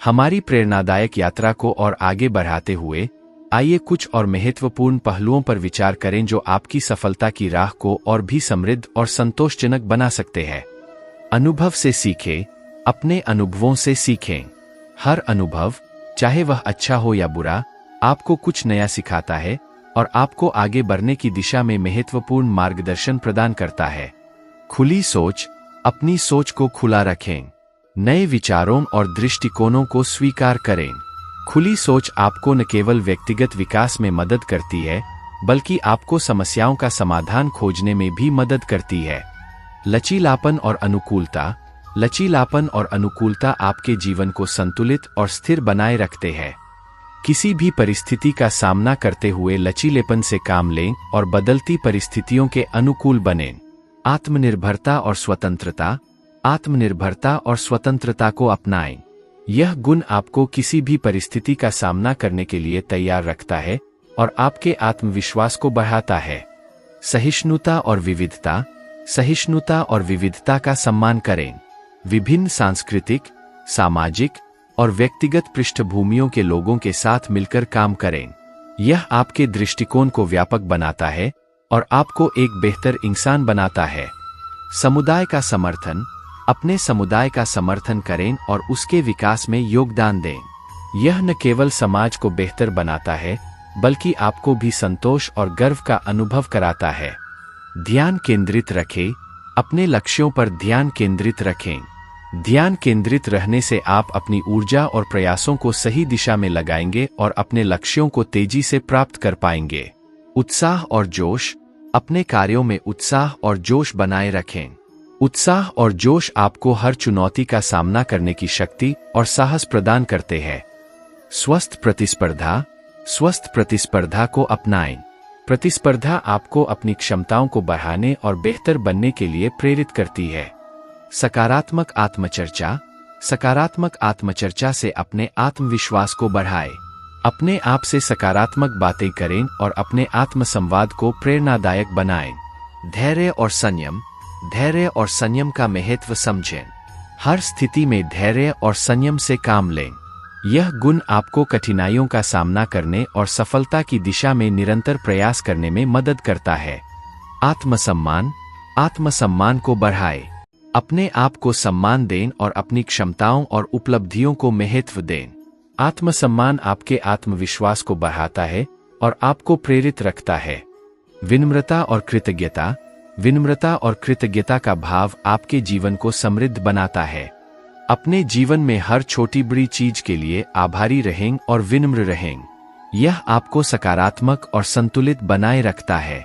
हमारी प्रेरणादायक यात्रा को और आगे बढ़ाते हुए आइए कुछ और महत्वपूर्ण पहलुओं पर विचार करें जो आपकी सफलता की राह को और भी समृद्ध और संतोषजनक बना सकते हैं। अनुभव से सीखें, अपने अनुभवों से सीखें। हर अनुभव, चाहे वह अच्छा हो या बुरा, आपको कुछ नया सिखाता है और आपको आगे बढ़ने की दिशा में महत्वपूर्ण मार्गदर्शन प्रदान करता है। खुली सोच, अपनी सोच को खुला रखें। नए विचारों और दृष्टिकोणों को स्वीकार करें। खुली सोच आपको न केवल व्यक्तिगत विकास में मदद करती है, बल्कि आपको समस्याओं का समाधान खोजने में भी मदद करती है। लचीलापन और अनुकूलता। लचीलापन और अनुकूलता आपके जीवन को संतुलित और स्थिर बनाए रखते हैं। किसी भी परिस्थिति का सामना करते हुए लचीलेपन से काम लें और बदलती परिस्थितियों के अनुकूल बनें। आत्मनिर्भरता और स्वतंत्रता। आत्मनिर्भरता और स्वतंत्रता को अपनाएं। यह गुण आपको किसी भी परिस्थिति का सामना करने के लिए तैयार रखता है और आपके आत्मविश्वास को बढ़ाता है। सहिष्णुता और विविधता। सहिष्णुता और विविधता का सम्मान करें। विभिन्न सांस्कृतिक, सामाजिक और व्यक्तिगत पृष्ठभूमियों के लोगों के साथ मिलकर काम करें। यह आपके दृष्टिकोण को व्यापक बनाता है और आपको एक बेहतर इंसान बनाता है। समुदाय का समर्थन। अपने समुदाय का समर्थन करें और उसके विकास में योगदान दें। यह न केवल समाज को बेहतर बनाता है, बल्कि आपको भी संतोष और गर्व का अनुभव कराता है। ध्यान केंद्रित रखें। अपने लक्ष्यों पर ध्यान केंद्रित रखें। ध्यान केंद्रित रहने से आप अपनी ऊर्जा और प्रयासों को सही दिशा में लगाएंगे और अपने लक्ष्यों को तेजी से प्राप्त कर पाएंगे। उत्साह और जोश। अपने कार्यों में उत्साह और जोश बनाए रखें। उत्साह और जोश आपको हर चुनौती का सामना करने की शक्ति और साहस प्रदान करते हैं। स्वस्थ प्रतिस्पर्धा। स्वस्थ प्रतिस्पर्धा को अपनाएं। प्रतिस्पर्धा आपको अपनी क्षमताओं को बढ़ाने और बेहतर बनने के लिए प्रेरित करती है। सकारात्मक आत्मचर्चा। सकारात्मक आत्मचर्चा से अपने आत्मविश्वास को बढ़ाएं। अपने आप से सकारात्मक बातें करें और अपने आत्मसंवाद को प्रेरणादायक बनाएं। धैर्य और संयम। धैर्य और संयम का महत्व समझें। हर स्थिति में धैर्य और संयम से काम लें। यह गुण आपको कठिनाइयों का सामना करने और सफलता की दिशा में निरंतर प्रयास करने में मदद करता है। आत्मसम्मान। आत्मसम्मान को बढ़ाएं। अपने आप को सम्मान दें और अपनी क्षमताओं और उपलब्धियों को महत्व दें। आत्मसम्मान आपके आत्मविश्वास को बढ़ाता है और आपको प्रेरित रखता है। विनम्रता और कृतज्ञता। विनम्रता और कृतज्ञता का भाव आपके जीवन को समृद्ध बनाता है। अपने जीवन में हर छोटी बड़ी चीज के लिए आभारी रहें और विनम्र रहें। यह आपको सकारात्मक और संतुलित बनाए रखता है।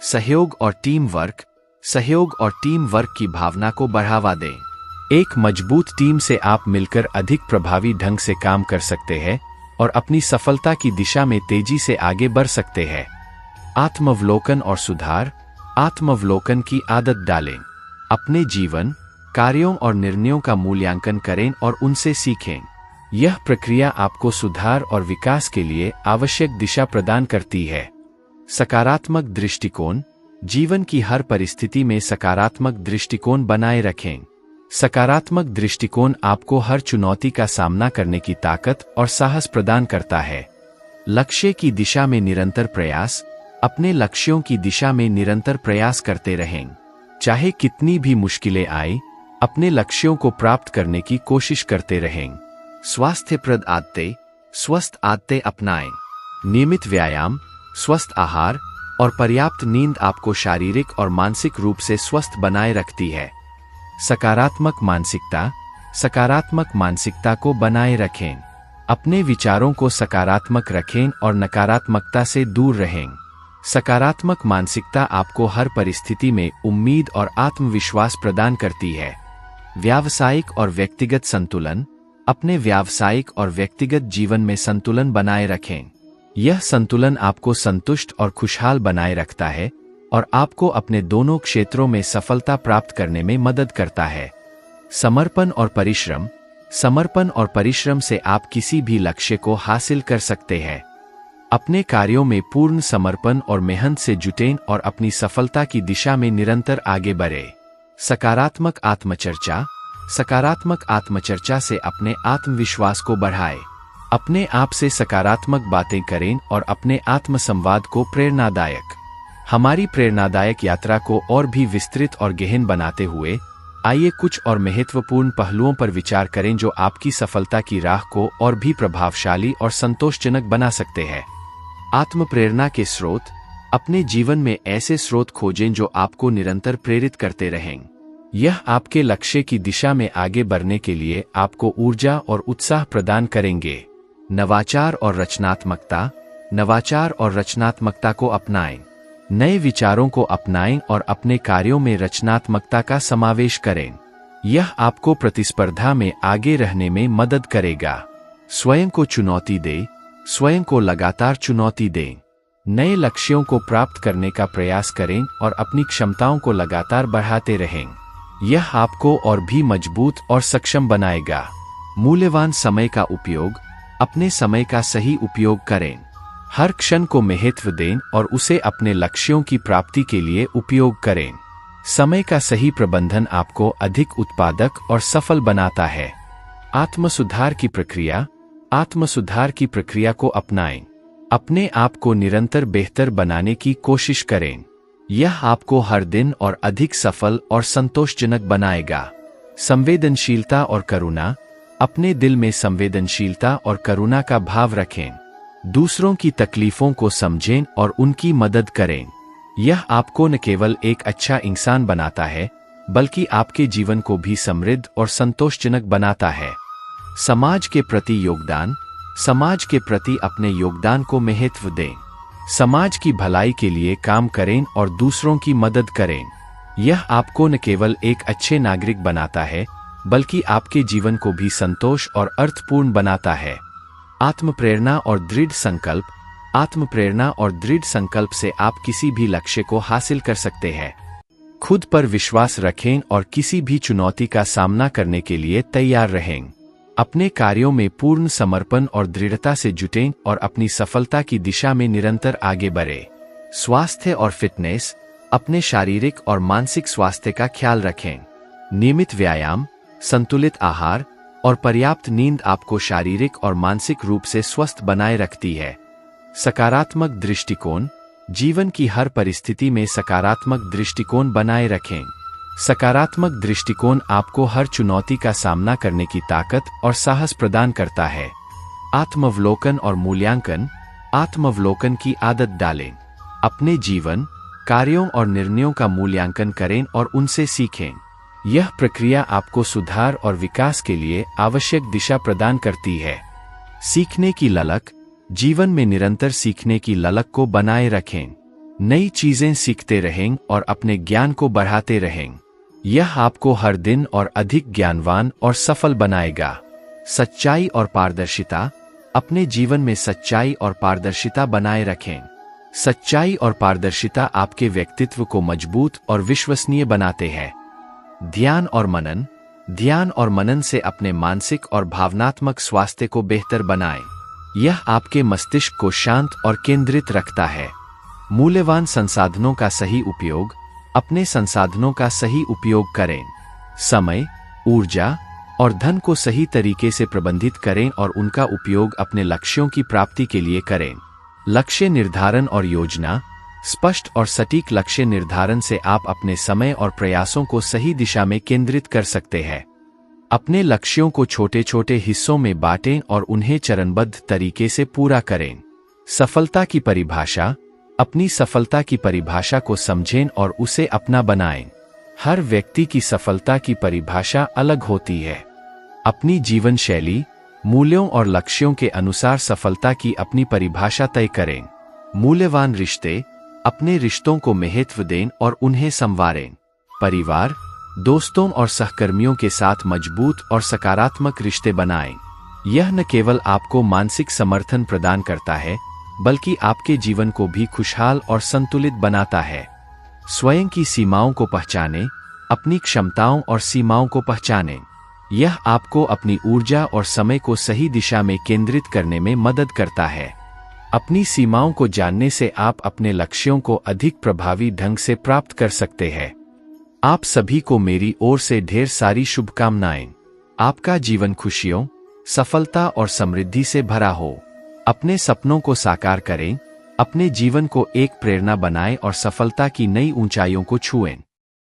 सहयोग और टीम वर्क। सहयोग और टीम वर्क की भावना को बढ़ावा दें। एक मजबूत टीम से आप मिलकर अधिक प्रभावी ढंग से काम कर सकते हैं और अपनी सफलता की दिशा में तेजी से आगे बढ़ सकते हैं। आत्मावलोकन और सुधार। आत्मावलोकन की आदत डालें। अपने जीवन, कार्यों और निर्णयों का मूल्यांकन करें और उनसे सीखें। यह प्रक्रिया आपको सुधार और विकास के लिए आवश्यक दिशा प्रदान करती है। सकारात्मक दृष्टिकोण। जीवन की हर परिस्थिति में सकारात्मक दृष्टिकोण बनाए रखें। सकारात्मक दृष्टिकोण आपको हर चुनौती का सामना करने की ताकत और साहस प्रदान करता है। लक्ष्य की दिशा में निरंतर प्रयास। अपने लक्ष्यों की दिशा में निरंतर प्रयास करते रहें। चाहे कितनी भी मुश्किलें आए, अपने लक्ष्यों को प्राप्त करने की कोशिश करते रहें। स्वास्थ्यप्रद आदतें। स्वस्थ आदतें अपनाएं। नियमित व्यायाम, स्वस्थ आहार और पर्याप्त नींद आपको शारीरिक और मानसिक रूप से स्वस्थ बनाए रखती है। सकारात्मक मानसिकता। सकारात्मक मानसिकता को बनाए रखें। अपने विचारों को सकारात्मक रखें और नकारात्मकता से दूर रहें। सकारात्मक मानसिकता आपको हर परिस्थिति में उम्मीद और आत्मविश्वास प्रदान करती है। व्यावसायिक और व्यक्तिगत संतुलन। अपने व्यावसायिक और व्यक्तिगत जीवन में संतुलन बनाए रखें। यह संतुलन आपको संतुष्ट और खुशहाल बनाए रखता है और आपको अपने दोनों क्षेत्रों में सफलता प्राप्त करने में मदद करता है। समर्पण और परिश्रम। समर्पण और परिश्रम से आप किसी भी लक्ष्य को हासिल कर सकते हैं। अपने कार्यों में पूर्ण समर्पण और मेहनत से जुटें और अपनी सफलता की दिशा में निरंतर आगे बढ़ें। सकारात्मक आत्मचर्चा। सकारात्मक आत्मचर्चा से अपने आत्मविश्वास को बढ़ाएं। अपने आप से सकारात्मक बातें करें और अपने आत्मसंवाद को प्रेरणादायक। हमारी प्रेरणादायक यात्रा को और भी विस्तृत और गहन बनाते हुए आइए कुछ और महत्वपूर्ण पहलुओं पर विचार करें जो आपकी सफलता की राह को और भी प्रभावशाली और संतोषजनक बना सकते हैं। आत्मप्रेरणा के स्रोत। अपने जीवन में ऐसे स्रोत खोजें जो आपको निरंतर प्रेरित करते रहें। यह आपके लक्ष्य की दिशा में आगे बढ़ने के लिए आपको ऊर्जा और उत्साह प्रदान करेंगे। नवाचार और रचनात्मकता। नवाचार और रचनात्मकता को अपनाएं। नए विचारों को अपनाएं और अपने कार्यों में रचनात्मकता का समावेश करें। यह आपको प्रतिस्पर्धा में आगे रहने में मदद करेगा। स्वयं को चुनौती दें। स्वयं को लगातार चुनौती दें। नए लक्ष्यों को प्राप्त करने का प्रयास करें और अपनी क्षमताओं को लगातार बढ़ाते रहें। यह आपको और भी मजबूत और सक्षम बनाएगा। मूल्यवान समय का उपयोग। अपने समय का सही उपयोग करें। हर क्षण को महत्व दें और उसे अपने लक्ष्यों की प्राप्ति के लिए उपयोग करें। समय का सही प्रबंधन आपको अधिक उत्पादक और सफल बनाता है। आत्मसुधार की प्रक्रिया। आत्मसुधार की प्रक्रिया को अपनाएं। अपने आप को निरंतर बेहतर बनाने की कोशिश करें। यह आपको हर दिन और अधिक सफल और संतोषजनक बनाएगा। संवेदनशीलता और करुणा। अपने दिल में संवेदनशीलता और करुणा का भाव रखें। दूसरों की तकलीफों को समझें और उनकी मदद करें। यह आपको न केवल एक अच्छा इंसान बनाता है बल्कि आपके जीवन को भी समृद्ध और संतोषजनक बनाता है। समाज के प्रति योगदान। समाज के प्रति अपने योगदान को महत्व दें। समाज की भलाई के लिए काम करें और दूसरों की मदद करें। यह आपको न केवल एक अच्छे नागरिक बनाता है बल्कि आपके जीवन को भी संतोष और अर्थपूर्ण बनाता है। आत्मप्रेरणा और दृढ़ संकल्प। आत्मप्रेरणा और दृढ़ संकल्प से आप किसी भी लक्ष्य को हासिल कर सकते हैं। खुद पर विश्वास रखें और किसी भी चुनौती का सामना करने के लिए तैयार रहें। अपने कार्यों में पूर्ण समर्पण और दृढ़ता से जुटें और अपनी सफलता की दिशा में निरंतर आगे बढ़ें। स्वास्थ्य और फिटनेस। अपने शारीरिक और मानसिक स्वास्थ्य का ख्याल रखें। नियमित व्यायाम, संतुलित आहार और पर्याप्त नींद आपको शारीरिक और मानसिक रूप से स्वस्थ बनाए रखती है। सकारात्मक दृष्टिकोण। जीवन की हर परिस्थिति में सकारात्मक दृष्टिकोण बनाए रखें। सकारात्मक दृष्टिकोण आपको हर चुनौती का सामना करने की ताकत और साहस प्रदान करता है। आत्मावलोकन और मूल्यांकन। आत्मावलोकन की आदत डालें। अपने जीवन, कार्यों और निर्णयों का मूल्यांकन करें और उनसे सीखें। यह प्रक्रिया आपको सुधार और विकास के लिए आवश्यक दिशा प्रदान करती है। सीखने की ललक। जीवन में निरंतर सीखने की ललक को बनाए रखें। नई चीजें सीखते रहें और अपने ज्ञान को बढ़ाते रहें। यह आपको हर दिन और अधिक ज्ञानवान और सफल बनाएगा। सच्चाई और पारदर्शिता। अपने जीवन में सच्चाई और पारदर्शिता बनाए रखें। सच्चाई और पारदर्शिता आपके व्यक्तित्व को मजबूत और विश्वसनीय बनाते हैं। ध्यान और मनन। ध्यान और मनन से अपने मानसिक और भावनात्मक स्वास्थ्य को बेहतर बनाएं। यह आपके मस्तिष्क को शांत और केंद्रित रखता है। मूल्यवान संसाधनों का सही उपयोग। अपने संसाधनों का सही उपयोग करें। समय, ऊर्जा और धन को सही तरीके से प्रबंधित करें और उनका उपयोग अपने लक्ष्यों की प्राप्ति के लिए करें। लक्ष्य निर्धारण और योजना। स्पष्ट और सटीक लक्ष्य निर्धारण से आप अपने समय और प्रयासों को सही दिशा में केंद्रित कर सकते हैं। अपने लक्ष्यों को छोटे छोटे हिस्सों में बांटें और उन्हें चरणबद्ध तरीके से पूरा करें। सफलता की परिभाषा। अपनी सफलता की परिभाषा को समझें और उसे अपना बनाएं। हर व्यक्ति की सफलता की परिभाषा अलग होती है। अपनी जीवन शैली, मूल्यों और लक्ष्यों के अनुसार सफलता की अपनी परिभाषा तय करें। मूल्यवान रिश्ते। अपने रिश्तों को महत्व दें और उन्हें संवारें। परिवार, दोस्तों और सहकर्मियों के साथ मजबूत और सकारात्मक रिश्ते बनाएं। यह न केवल आपको मानसिक समर्थन प्रदान करता है बल्कि आपके जीवन को भी खुशहाल और संतुलित बनाता है। स्वयं की सीमाओं को पहचानें। अपनी क्षमताओं और सीमाओं को पहचानें। यह आपको अपनी ऊर्जा और समय को सही दिशा में केंद्रित करने में मदद करता है। अपनी सीमाओं को जानने से आप अपने लक्ष्यों को अधिक प्रभावी ढंग से प्राप्त कर सकते हैं। आप सभी को मेरी ओर से ढेर सारी शुभकामनाएं। आपका जीवन खुशियों, सफलता और समृद्धि से भरा हो। अपने सपनों को साकार करें, अपने जीवन को एक प्रेरणा बनाएं और सफलता की नई ऊंचाइयों को छुएं।